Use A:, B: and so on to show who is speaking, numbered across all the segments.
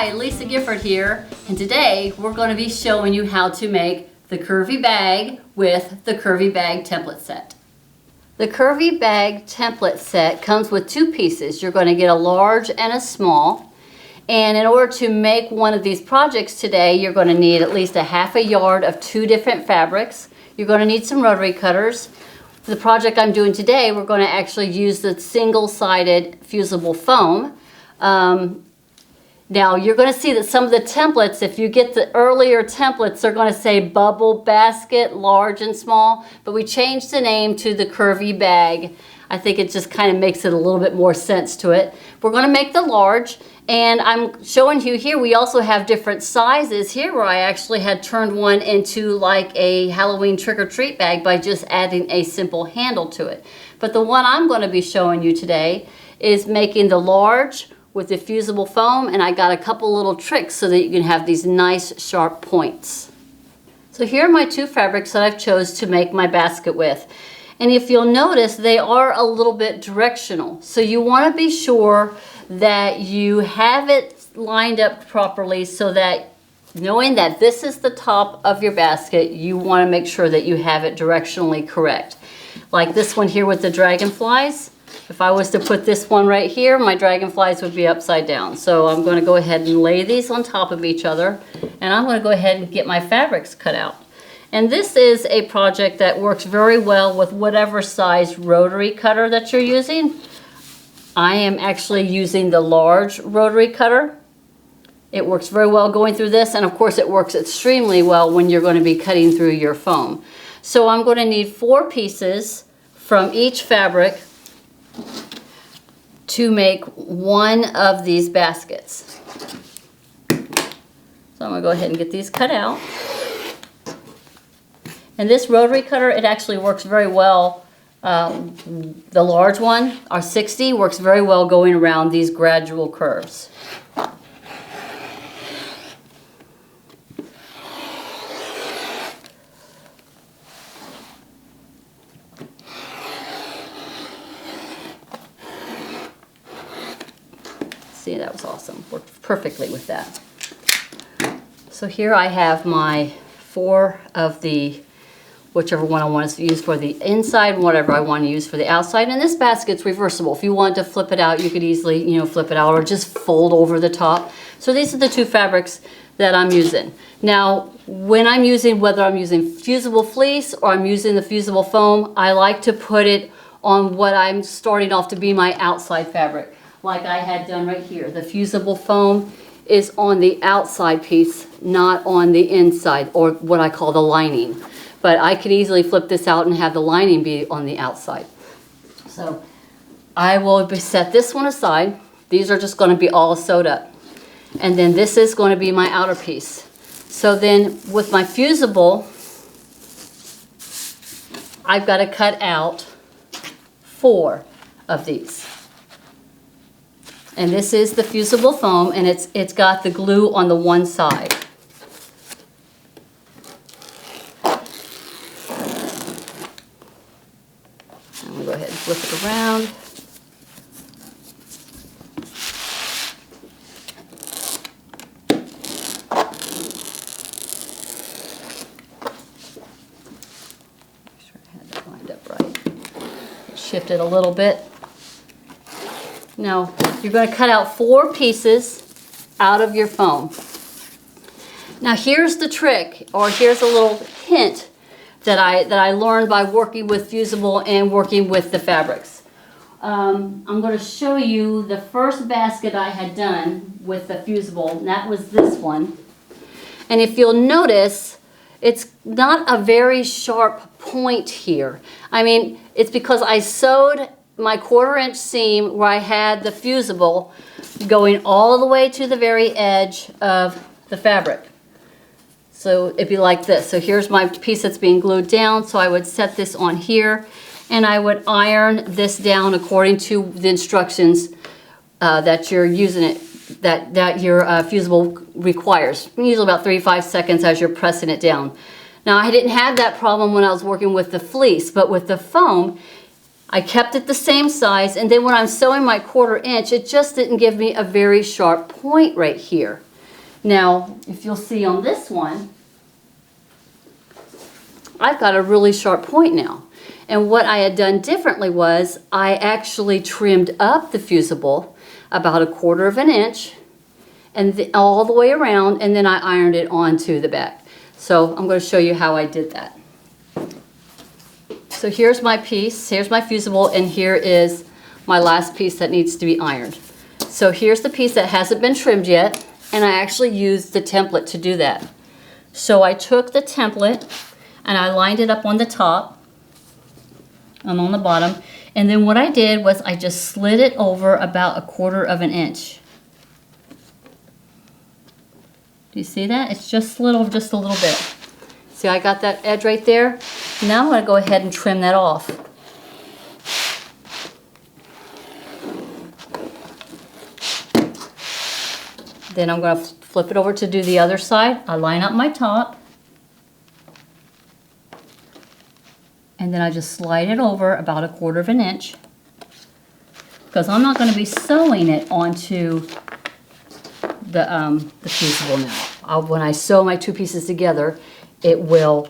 A: Hi, Lisa Gifford here, and today we're going to be showing you how to make the Curvy Bag with the Curvy Bag template set. The Curvy Bag template set comes with two pieces. You're going to get a large and a small, and in order to make one of these projects today, you're going to need at least a half a yard of two different fabrics. You're going to need some rotary cutters. For the project I'm doing today, we're going to actually use the single-sided fusible foam. Now you're going to see that some of the templates, if you get the earlier templates, they're going to say bubble basket, large and small, but we changed the name to the Curvy Bag. I think it just kind of makes it a little bit more sense to it. We're going to make the large, and I'm showing you here we also have different sizes here where I actually had turned one into like a Halloween trick-or-treat bag by just adding a simple handle to it. But the one I'm going to be showing you today is making the large with the fusible foam, and I got a couple little tricks so that you can have these nice sharp points. So here are my two fabrics that I've chose to make my basket with. And if you'll notice, they are a little bit directional. So you want to be sure that you have it lined up properly so that knowing that this is the top of your basket, you want to make sure that you have it directionally correct. Like this one here with the dragonflies. If I was to put this one right here, my dragonflies would be upside down. So I'm going to go ahead and lay these on top of each other, and I'm going to go ahead and get my fabrics cut out. And this is a project that works very well with whatever size rotary cutter that you're using. I am actually using the large rotary cutter. It works very well going through this, and of course it works extremely well when you're going to be cutting through your foam. So I'm going to need 4 pieces from each fabric to make one of these baskets. So I'm going to go ahead and get these cut out. And this rotary cutter, it actually works very well. The large one, our 60, works very well going around these gradual curves. See, that was awesome. Worked perfectly with that. So here I have my 4 of the, whichever one I want to use for the inside, whatever I want to use for the outside. And this basket's reversible. If you wanted to flip it out, you could easily, flip it out or just fold over the top. So these are the 2 fabrics that I'm using. Now, when I'm using, whether I'm using fusible fleece or I'm using the fusible foam, I like to put it on what I'm starting off to be my outside fabric. Like I had done right here. The fusible foam is on the outside piece, not on the inside, or what I call the lining. But I could easily flip this out and have the lining be on the outside. So I will set this one aside. These are just going to be all sewed up. And then this is going to be my outer piece. So then with my fusible, I've got to cut out 4 of these. And this is the fusible foam, and it's got the glue on the one side. I'm going to go ahead and flip it around. Make sure I had that lined up right. Shift it a little bit. Now, you're going to cut out 4 pieces out of your foam. Now here's the trick, or here's a little hint that I learned by working with fusible and working with the fabrics. I'm going to show you the first basket I had done with the fusible, and that was this one. And if you'll notice, it's not a very sharp point here. I mean, it's because I sewed my 1/4-inch seam where I had the fusible going all the way to the very edge of the fabric. So it'd be like this. So here's my piece that's being glued down. So I would set this on here, and I would iron this down according to the instructions that you're using it, that your fusible requires. Usually about 3-5 seconds as you're pressing it down. Now I didn't have that problem when I was working with the fleece, but with the foam, I kept it the same size, and then when I'm sewing my 1/4 inch, it just didn't give me a very sharp point right here. Now, if you'll see on this one, I've got a really sharp point now. And what I had done differently was I actually trimmed up the fusible about 1/4 of an inch and all the way around, and then I ironed it onto the back. So I'm going to show you how I did that. So here's my piece, here's my fusible, and here is my last piece that needs to be ironed. So here's the piece that hasn't been trimmed yet, and I actually used the template to do that. So I took the template and I lined it up on the top and on the bottom, and then what I did was I just slid it over about 1/4 of an inch. Do you see that? It's just slid over just a little bit. See, I got that edge right there. Now I'm going to go ahead and trim that off. Then I'm going to flip it over to do the other side. I line up my top. And then I just slide it over about 1/4 of an inch. Because I'm not going to be sewing it onto the fusible now. When I sew my two pieces together, it will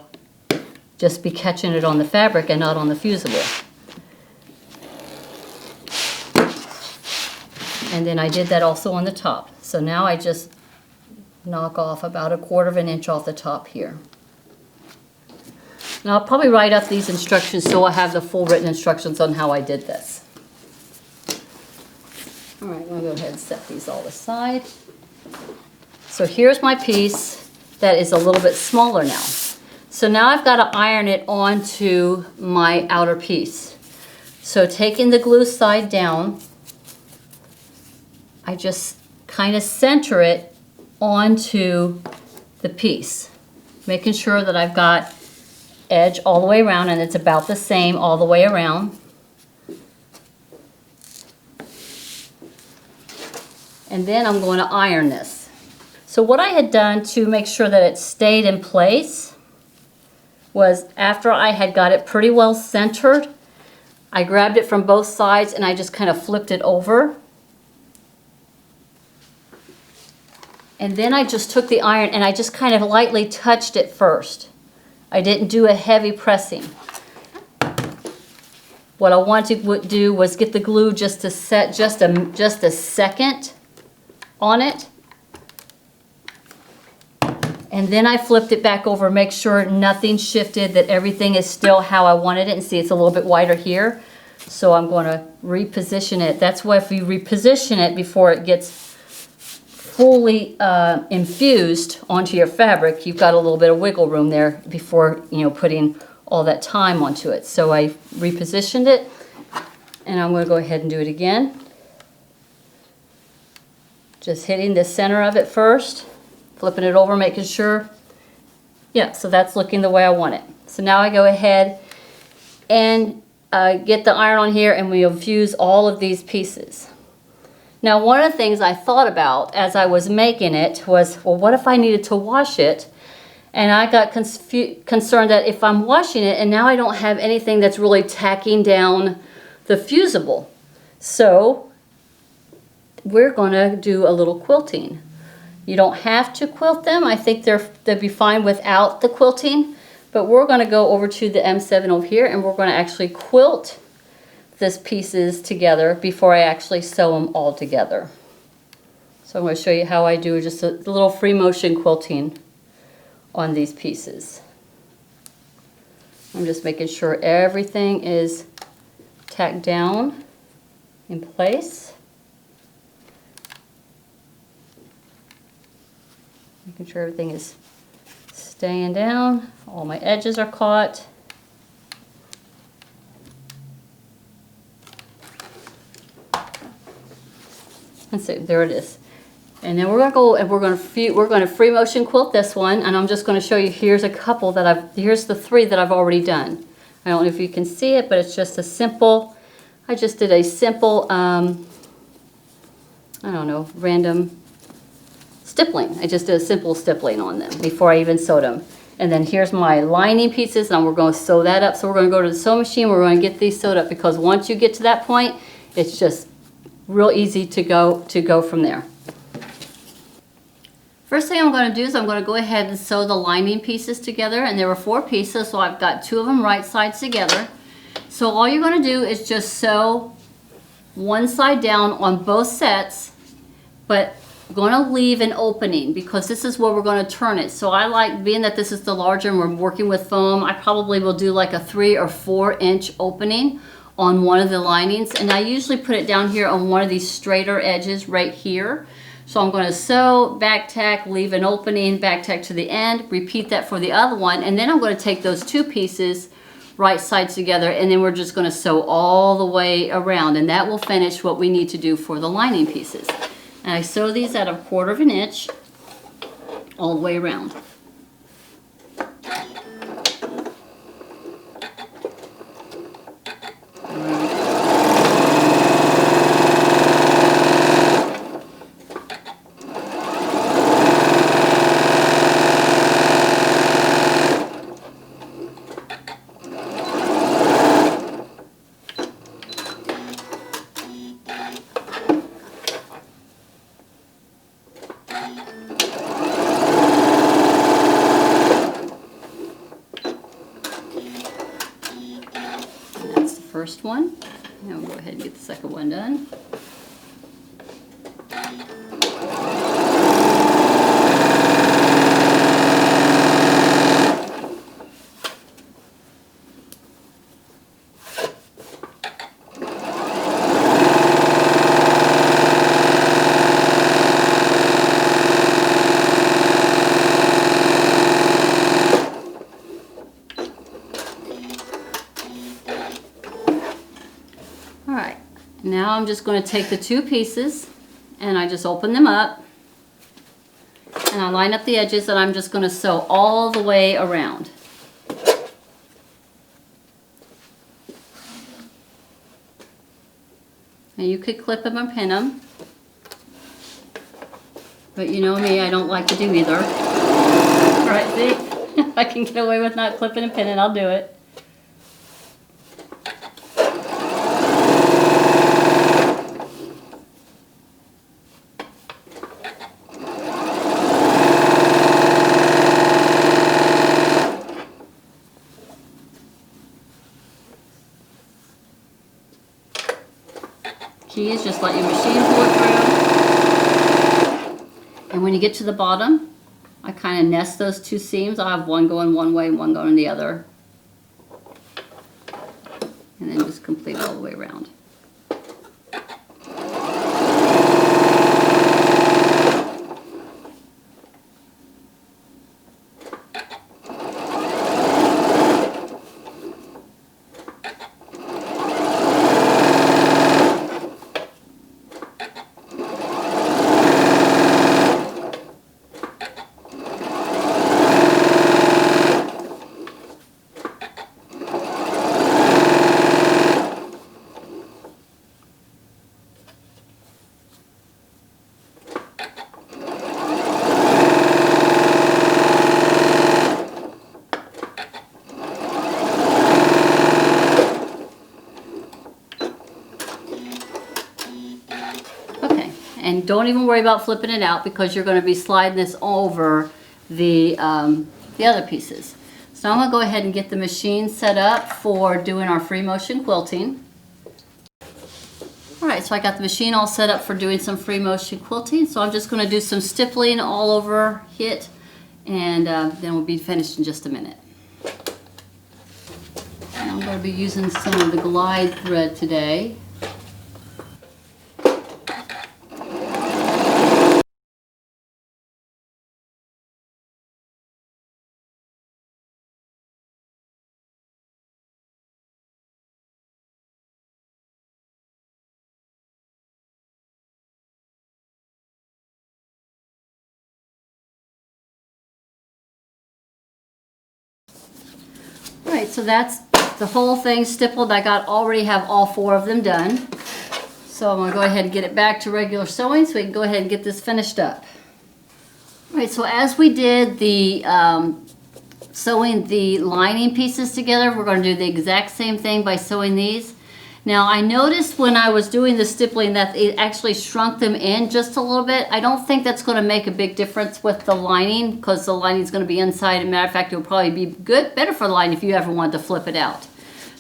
A: just be catching it on the fabric and not on the fusible. And then I did that also on the top. So now I just knock off about 1/4 of an inch off the top here. Now I'll probably write up these instructions so I have the full written instructions on how I did this. All right, I'm going to go ahead and set these all aside. So here's my piece that is a little bit smaller now. So now I've got to iron it onto my outer piece. So taking the glue side down, I just kind of center it onto the piece, making sure that I've got edge all the way around and it's about the same all the way around. And then I'm going to iron this. So what I had done to make sure that it stayed in place was after I had got it pretty well centered, I grabbed it from both sides and I just kind of flipped it over. And then I just took the iron and I just kind of lightly touched it first. I didn't do a heavy pressing. What I wanted to do was get the glue just to set just a second on it. And then I flipped it back over, make sure nothing shifted, that everything is still how I wanted it. And see, it's a little bit wider here. So I'm going to reposition it. That's why if you reposition it before it gets fully infused onto your fabric, you've got a little bit of wiggle room there before, putting all that time onto it. So I repositioned it, and I'm going to go ahead and do it again. Just hitting the center of it first, flipping it over, making sure. Yeah, so that's looking the way I want it. So now I go ahead and get the iron on here, and we infuse all of these pieces. Now, one of the things I thought about as I was making it was, well, what if I needed to wash it? And I got concerned that if I'm washing it and now I don't have anything that's really tacking down the fusible. So we're going to do a little quilting. You don't have to quilt them. I think they'll be fine without the quilting. But we're going to go over to the M7 over here and we're going to actually quilt these pieces together before I actually sew them all together. So I'm going to show you how I do just a little free motion quilting on these pieces. I'm just making sure everything is tacked down in place. Making sure everything is staying down. All my edges are caught. And so there it is. And then we're going to go and we're going to free motion quilt this one, and I'm just going to show you. Here's a couple that here's the 3 that I've already done. I don't know if you can see it, but it's just a simple. I just did a simple, I don't know, random stippling. I just did a simple stippling on them before I even sewed them. And then here's my lining pieces, and we're going to sew that up. So we're going to go to the sewing machine. We're going to get these sewed up because once you get to that point, it's just real easy to go from there. First thing I'm going to do is I'm going to go ahead and sew the lining pieces together, and there were 4 pieces, so I've got 2 of them right sides together. So all you're going to do is just sew one side down on both sets, but I'm going to leave an opening because this is where we're going to turn it. So I like, being that this is the larger and we're working with foam, I probably will do like a 3 or 4 inch opening on one of the linings, and I usually put it down here on one of these straighter edges right here. So I'm going to sew, back tack, leave an opening, back tack to the end, repeat that for the other one, and then I'm going to take those 2 pieces right sides together, and then we're just going to sew all the way around, and that will finish what we need to do for the lining pieces. And I sew these at a 1/4 of an inch all the way around. First one. Now we'll go ahead and get the second one done. Alright, now I'm just going to take the 2 pieces and I just open them up and I line up the edges, and I'm just going to sew all the way around. Now you could clip them or pin them, but you know me, I don't like to do either. Alright, see? If I can get away with not clipping and pinning, I'll do it. Key is just let your machine pull it through. And when you get to the bottom, I kind of nest those 2 seams. I'll have one going one way and one going the other. And then just complete all the way around. And don't even worry about flipping it out because you're going to be sliding this over the other pieces. So I'm going to go ahead and get the machine set up for doing our free motion quilting. Alright, so I got the machine all set up for doing some free motion quilting. So I'm just going to do some stippling all over it, and then we'll be finished in just a minute. And I'm going to be using some of the glide thread today. Alright, so that's the whole thing stippled. I already have all 4 of them done. So I'm going to go ahead and get it back to regular sewing so we can go ahead and get this finished up. Alright, so as we did the sewing the lining pieces together, we're going to do the exact same thing by sewing these. Now I noticed when I was doing the stippling that it actually shrunk them in just a little bit. I don't think that's going to make a big difference with the lining because the lining is going to be inside. As a matter of fact, it will probably be better for the lining if you ever want to flip it out.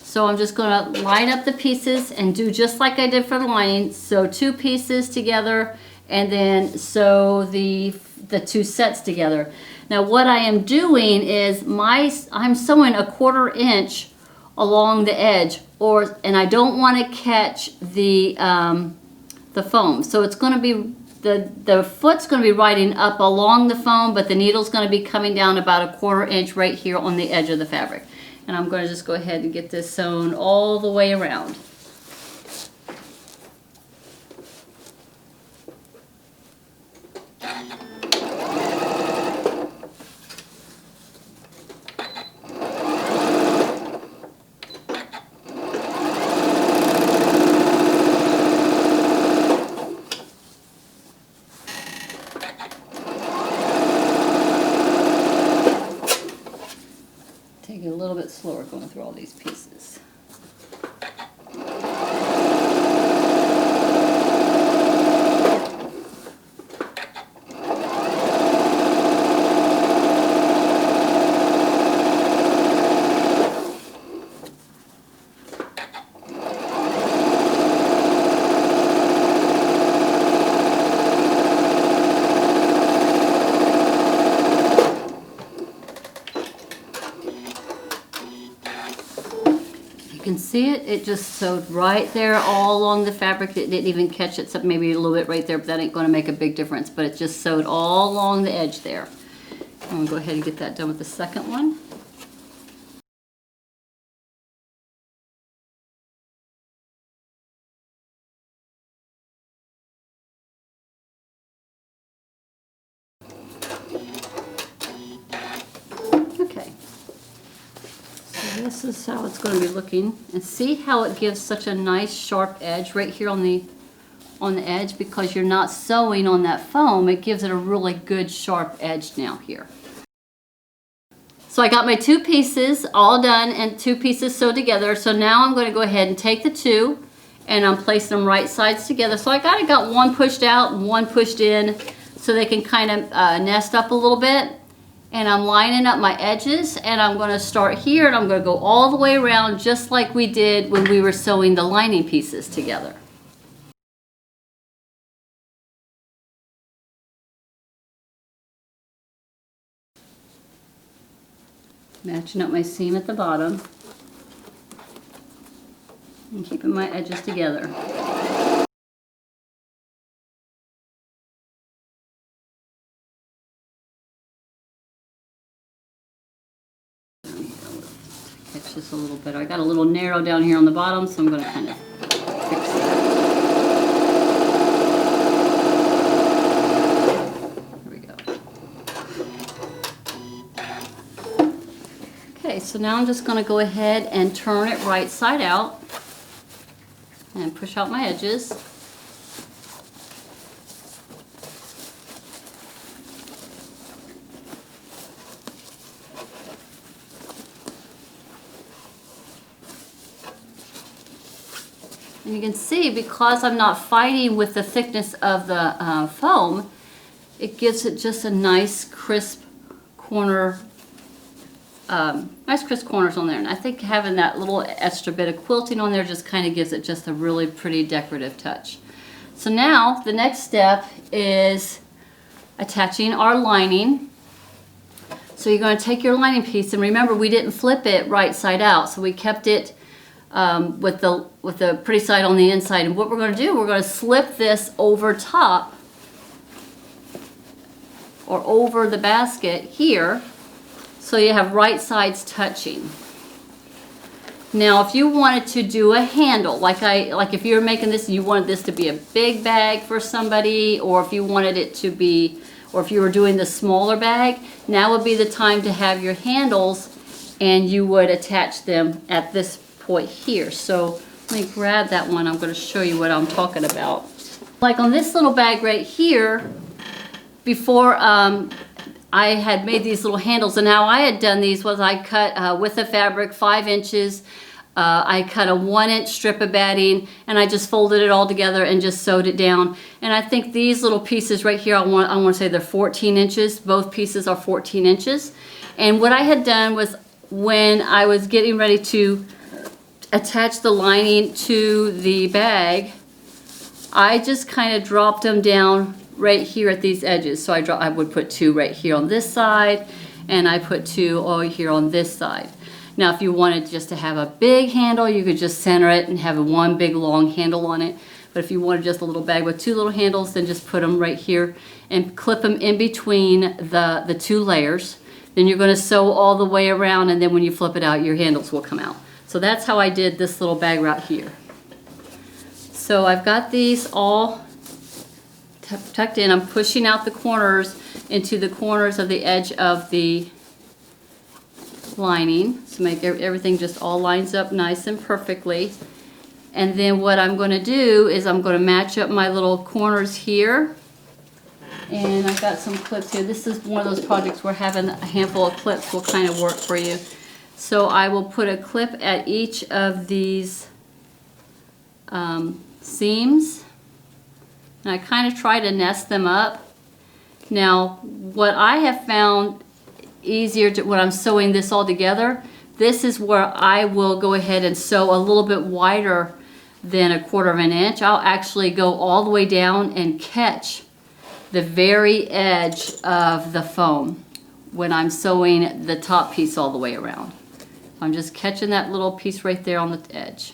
A: So I'm just going to line up the pieces and do just like I did for the lining. Sew 2 pieces together and then sew the 2 sets together. Now what I am doing is I'm sewing a 1/4 inch along the edge, and I don't want to catch the foam. So it's going to be the foot's going to be riding up along the foam, but the needle's going to be coming down about a 1/4 inch right here on the edge of the fabric. And I'm going to just go ahead and get this sewn all the way around. Take it a little bit slower going through all these pieces. You can see it just sewed right there all along the fabric. It didn't even catch it, except maybe a little bit right there, but that ain't going to make a big difference. But it just sewed all along the edge there. I'm going to go ahead and get that done with the second one. Okay. This is how it's going to be looking, and see how it gives such a nice sharp edge right here on the edge, because you're not sewing on that foam. It gives it a really good sharp edge now here. So I got my 2 pieces all done and 2 pieces sewed together. So now I'm going to go ahead and take the 2 and I'm placing them right sides together. So I got one pushed out and one pushed in so they can kind of nest up a little bit. And I'm lining up my edges, and I'm going to start here and I'm going to go all the way around just like we did when we were sewing the lining pieces together. Matching up my seam at the bottom and keeping my edges together. Catch this a little better. I got a little narrow down here on the bottom, so I'm going to kind of fix that. There we go. Okay, so now I'm just going to go ahead and turn it right side out and push out my edges. And you can see, because I'm not fighting with the thickness of the foam, it gives it just a nice crisp corner, nice crisp corners on there. And I think having that little extra bit of quilting on there just kind of gives it just a really pretty decorative touch. So now the next step is attaching our lining. So you're going to take your lining piece, and remember we didn't flip it right side out, so we kept it with the pretty side on the inside. And what we're going to do, we're going to slip this over top or over the basket here, so you have right sides touching. Now if you wanted to do a handle, like if you're making this and you wanted this to be a big bag for somebody, or if you wanted it to be, or if you were doing the smaller bag, now would be the time to have your handles, and you would attach them at this point here. So let me grab that one. I'm going to show you what I'm talking about. Like on this little bag right here, before I had made these little handles, and how I had done these was I cut with the fabric 5 inches I cut a 1-inch strip of batting and I just folded it all together and just sewed it down. And I think these little pieces right here, I want to say they're 14 inches. Both pieces are 14 inches. And what I had done was when I was getting ready to attach the lining to the bag, I just kind of dropped them down right here at these edges. So I would put 2 right here on this side, and I put 2 over here on this side. Now, if you wanted just to have a big handle, you could just center it and have one big long handle on it. But if you wanted just a little bag with 2 little handles, then just put them right here and clip them in between the 2 layers. Then you're going to sew all the way around, and then when you flip it out, your handles will come out. So that's how I did this little bag right here. So I've got these all tucked in. I'm pushing out the corners into the corners of the edge of the lining to make everything just all lines up nice and perfectly. And then what I'm going to do is I'm going to match up my little corners here. And I've got some clips here. This is one of those projects where having a handful of clips will kind of work for you. So I will put a clip at each of these seams. And I kind of try to nest them up. Now, what I have found easier when I'm sewing this all together, this is where I will go ahead and sew a little bit wider than 1/4 of an inch. I'll actually go all the way down and catch the very edge of the foam when I'm sewing the top piece all the way around. I'm just catching that little piece right there on the edge.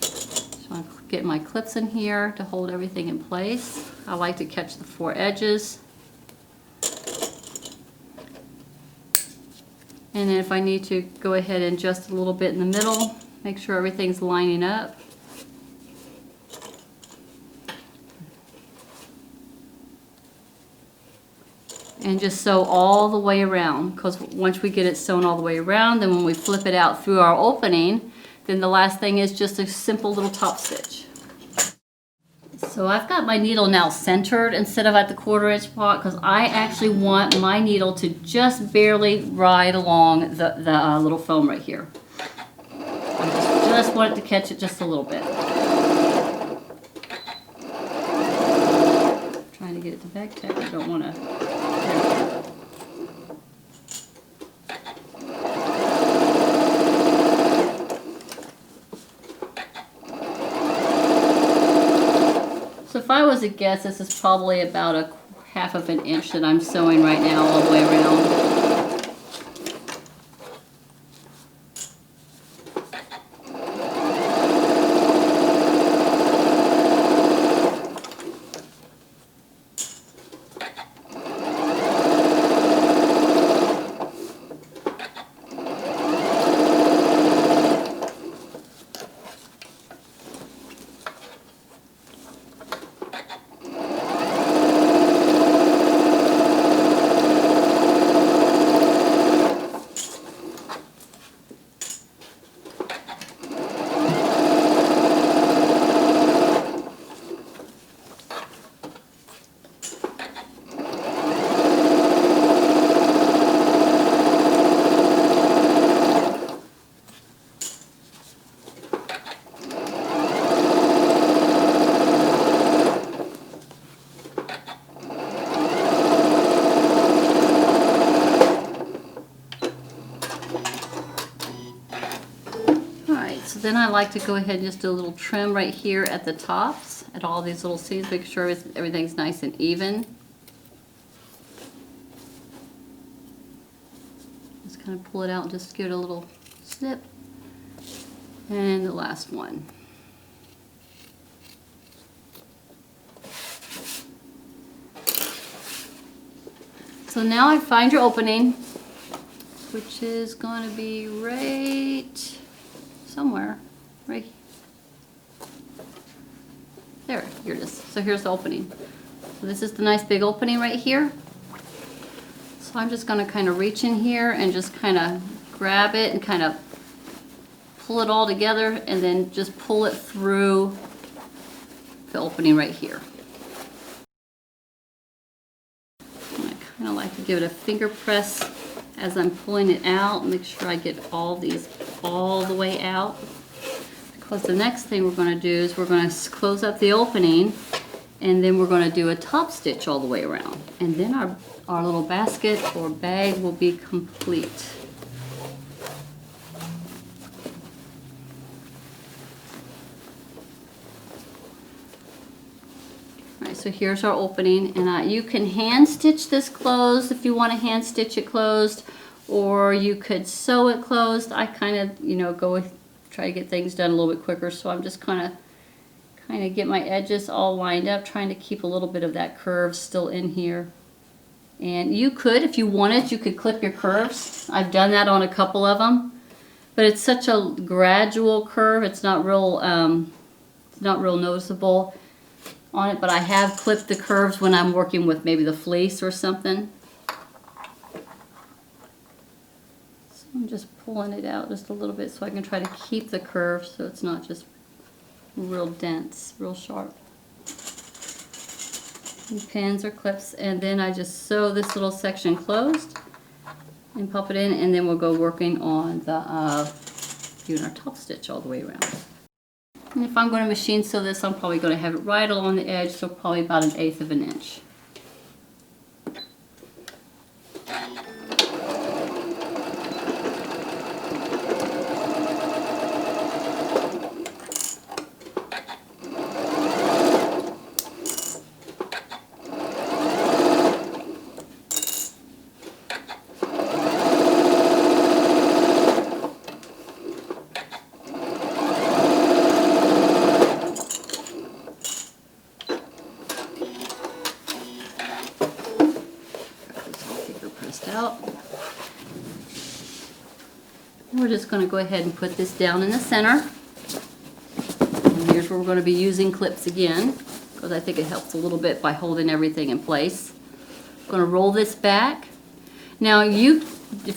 A: So I'm getting my clips in here to hold everything in place. I like to catch the 4 edges. And then if I need to go ahead and just a little bit in the middle, make sure everything's lining up. And just sew all the way around, because once we get it sewn all the way around, then when we flip it out through our opening, then the last thing is just a simple little top stitch. So I've got my needle now centered instead of at the 1/4 inch spot, because I actually want my needle to just barely ride along the little foam right here. I just want it to catch it just a little bit. Trying to get it to back tack. I don't want to. So if I was to guess, this is probably about 1/2 of an inch that I'm sewing right now all the way around. Then I like to go ahead and just do a little trim right here at the tops, at all these little seams, make sure everything's nice and even. Just kind of pull it out and just give it a little snip. And the last one. So now I find your opening, which is going to be right somewhere, right there. Here it is. So here's the opening. So this is the nice big opening right here. So I'm just going to kind of reach in here and just kind of grab it and kind of pull it all together, and then just pull it through the opening right here. And I kind of like to give it a finger press as I'm pulling it out, make sure I get all these all the way out. Because the next thing we're going to do is we're going to close up the opening, and then we're going to do a top stitch all the way around. And then our little basket or bag will be complete. Alright, so here's our opening, and you can hand stitch this closed if you want to hand stitch it closed, or you could sew it closed. I kind of, you know, try to get things done a little bit quicker, so I'm just kind of get my edges all lined up, trying to keep a little bit of that curve still in here. And you could, if you wanted, you could clip your curves. I've done that on a couple of them, but it's such a gradual curve. It's not real noticeable on it. But I have clipped the curves when I'm working with maybe the fleece or something. So I'm just pulling it out just a little bit so I can try to keep the curve so it's not just real dense, real sharp. And pins or clips, and then I just sew this little section closed and pop it in, and then we'll go working on the doing our top stitch all the way around. And if I'm going to machine sew this, I'm probably going to have it right along the edge, so probably about 1/8 of an inch. Out. We're just going to go ahead and put this down in the center. And here's where we're going to be using clips again, because I think it helps a little bit by holding everything in place. I'm going to roll this back. Now if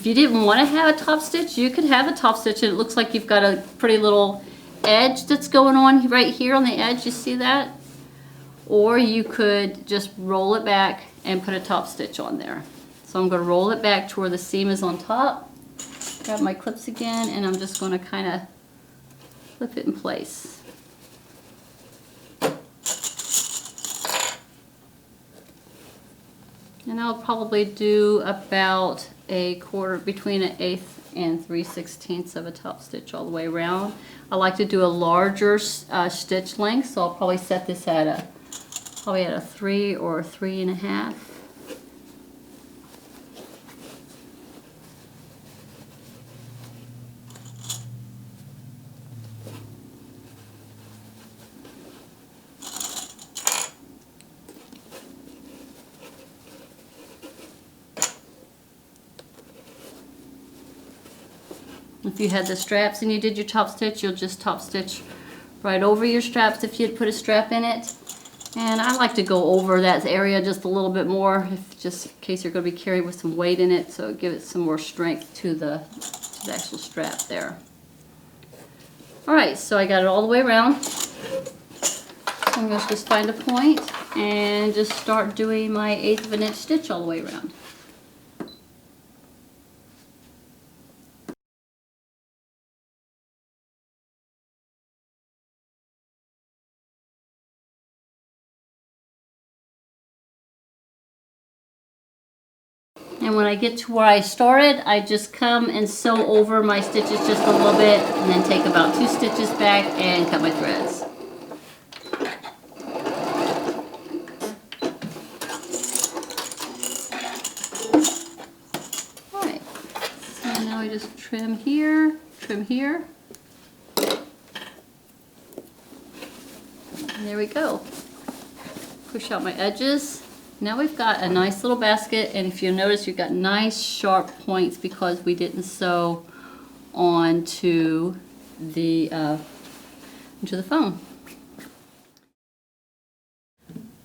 A: you didn't want to have a top stitch, you could have a top stitch, and it looks like you've got a pretty little edge that's going on right here on the edge. You see that? Or you could just roll it back and put a top stitch on there. So I'm going to roll it back to where the seam is on top, grab my clips again, and I'm just going to kind of flip it in place. And I'll probably do about between 1/8 and 3/16 of a top stitch all the way around. I like to do a larger stitch length, so I'll probably set this at probably at a 3 or a 3.5. If you had the straps and you did your top stitch, you'll just top stitch right over your straps if you'd put a strap in it. And I like to go over that area just a little bit more, just in case you're going to be carrying with some weight in it, so give it some more strength to the actual strap there. Alright, so I got it all the way around. I'm going to just find a point and just start doing my 1/8 of an inch stitch all the way around. And when I get to where I started, I just come and sew over my stitches just a little bit, and then take about 2 stitches back and cut my threads. Alright, so now I just trim here, and there we go. Push out my edges. Now we've got a nice little basket, and if you notice, you've got nice sharp points because we didn't sew onto the foam.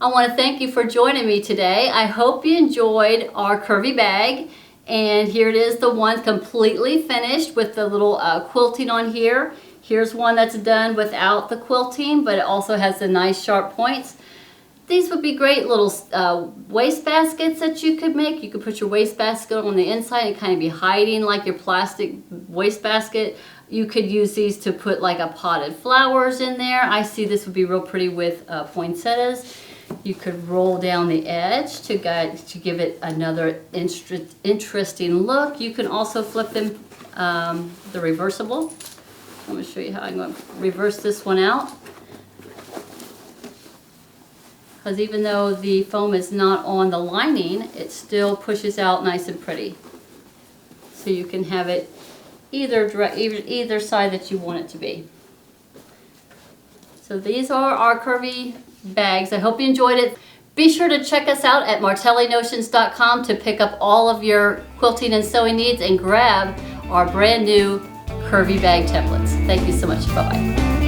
A: I want to thank you for joining me today. I hope you enjoyed our curvy bag, and here it is, the one completely finished with the little quilting on here. Here's one that's done without the quilting, but it also has the nice sharp points. These would be great little waste baskets that you could make. You could put your waste basket on the inside and kind of be hiding like your plastic waste basket. You could use these to put like a potted flowers in there. I see this would be real pretty with poinsettias. You could roll down the edge to give it another interesting look. You can also flip them, the reversible. I'm going to show you how I'm going to reverse this one out. Because even though the foam is not on the lining, it still pushes out nice and pretty. So you can have it either side that you want it to be. So these are our curvy bags. I hope you enjoyed it. Be sure to check us out at martellinotions.com to pick up all of your quilting and sewing needs and grab our brand new curvy bag templates. Thank you so much. Bye-bye.